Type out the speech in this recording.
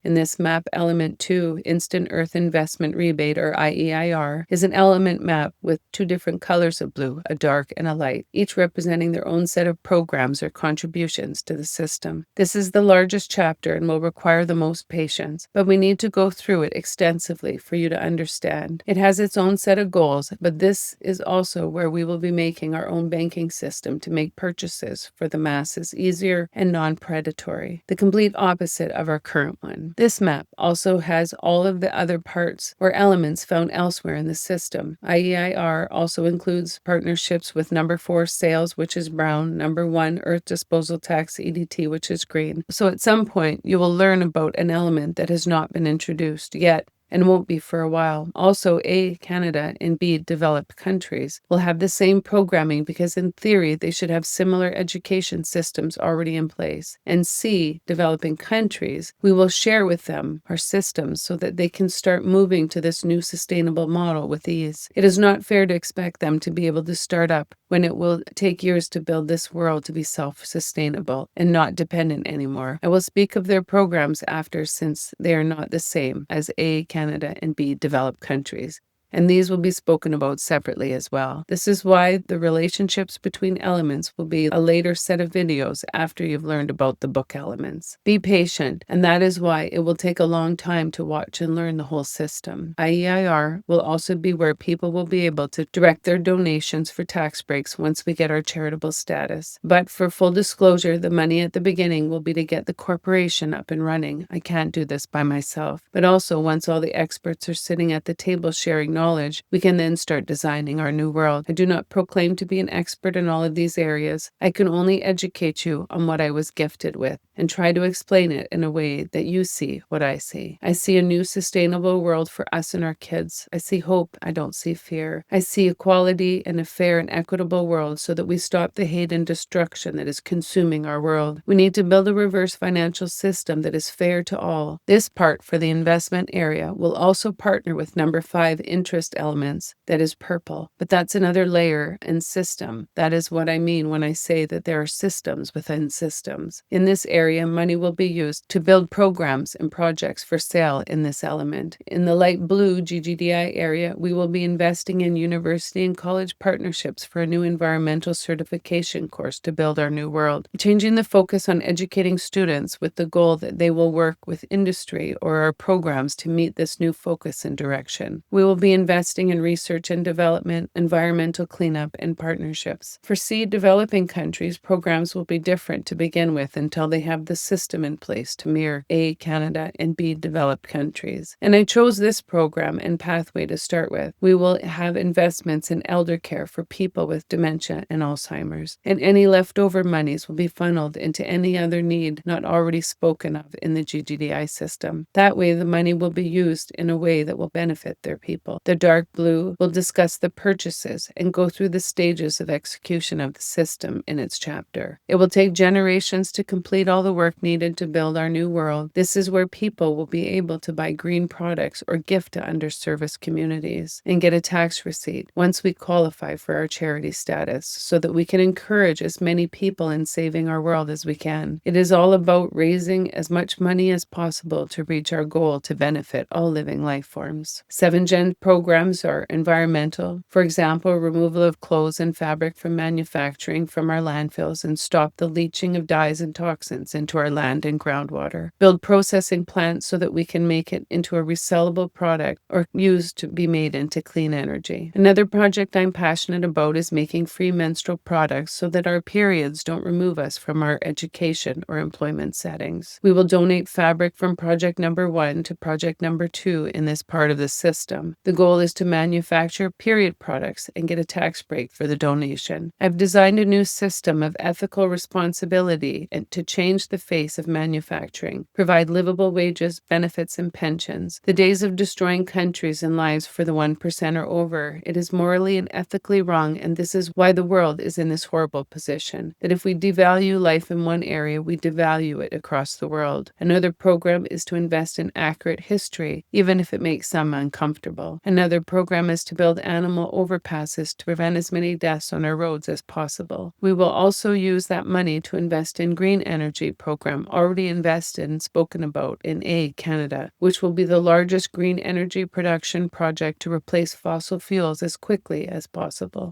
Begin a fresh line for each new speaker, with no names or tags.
In this map, element 2, Instant Earth Investment Rebate, or I.E.I.R, is an element map with two different colors of blue, a dark and a light, each representing their own set of programs or contributions to the system. This is the largest chapter and will require the most patience, but we need to go through it extensively for you to understand. It has its own set of goals, but this is also where we will be making our own banking system to make purchases for the masses easier and non-predatory, the complete opposite of our current one. This map also has all of the other parts or elements found elsewhere in the system. I.E.I.R also includes partnerships with number 4 sales, which is brown, number 1 earth disposal tax EDT, which is green. So at some point you will learn about an element that has not been introduced yet and won't be for a while. Also, A, Canada, and B, developed countries will have the same programming because in theory they should have similar education systems already in place. And C, developing countries, we will share with them our systems so that they can start moving to this new sustainable model with ease. It is not fair to expect them to be able to start up when it will take years to build this world to be self-sustainable and not dependent anymore. I will speak of their programs after, since they are not the same as A, Canada, and B, developed countries, and these will be spoken about separately as well. This is why the relationships between elements will be a later set of videos after you've learned about the book elements. Be patient, and that is why it will take a long time to watch and learn the whole system. I.E.I.R will also be where people will be able to direct their donations for tax breaks once we get our charitable status. But for full disclosure, the money at the beginning will be to get the corporation up and running. I can't do this by myself. But also, once all the experts are sitting at the table sharing knowledge, we can then start designing our new world. I do not proclaim to be an expert in all of these areas. I can only educate you on what I was gifted with and try to explain it in a way that you see what I see. I see a new sustainable world for us and our kids. I see hope. I don't see fear. I see equality and a fair and equitable world so that we stop the hate and destruction that is consuming our world. We need to build a reverse financial system that is fair to all. This part for the investment area will also partner with number 5 interest elements, that is purple, but that's another layer and system. That is what I mean when I say that there are systems within systems. In this area, money will be used to build programs and projects for sale in this element. In the light blue G.G.D.I area, we will be investing in university and college partnerships for a new environmental certification course to build our new world, changing the focus on educating students with the goal that they will work with industry or our programs to meet this new focus and direction. We will be investing in research and development, environmental cleanup, and partnerships. For C, developing countries, programs will be different to begin with until they have the system in place to mirror A, Canada, and B, developed countries. And I chose this program and pathway to start with. We will have investments in elder care for people with dementia and Alzheimer's, and any leftover monies will be funneled into any other need not already spoken of in the G.G.D.I system. That way, the money will be used in a way that will benefit their people. The dark blue will discuss the purchases and go through the stages of execution of the system in its chapter. It will take generations to complete all the work needed to build our new world. This is where people will be able to buy green products or gift to underserviced communities and get a tax receipt once we qualify for our charity status so that we can encourage as many people in saving our world as we can. It is all about raising as much money as possible to reach our goal to benefit all living life forms. 7-Gen programs are environmental, for example, removal of clothes and fabric from manufacturing from our landfills and stop the leaching of dyes and toxins into our land and groundwater. Build processing plants so that we can make it into a resellable product or used to be made into clean energy. Another project I'm passionate about is making free menstrual products so that our periods don't remove us from our education or employment settings. We will donate fabric from project number 1 to project number 2 in this part of the system. The goal is to manufacture period products and get a tax break for the donation. I've designed a new system of ethical responsibility and to change the face of manufacturing, provide livable wages, benefits, and pensions. The days of destroying countries and lives for the 1% are over. It is morally and ethically wrong, and this is why the world is in this horrible position, that if we devalue life in one area, we devalue it across the world. Another program is to invest in accurate history, even if it makes some uncomfortable. Another program is to build animal overpasses to prevent as many deaths on our roads as possible. We will also use that money to invest in green energy rebate program already invested and spoken about in A, Canada, which will be the largest green energy production project to replace fossil fuels as quickly as possible.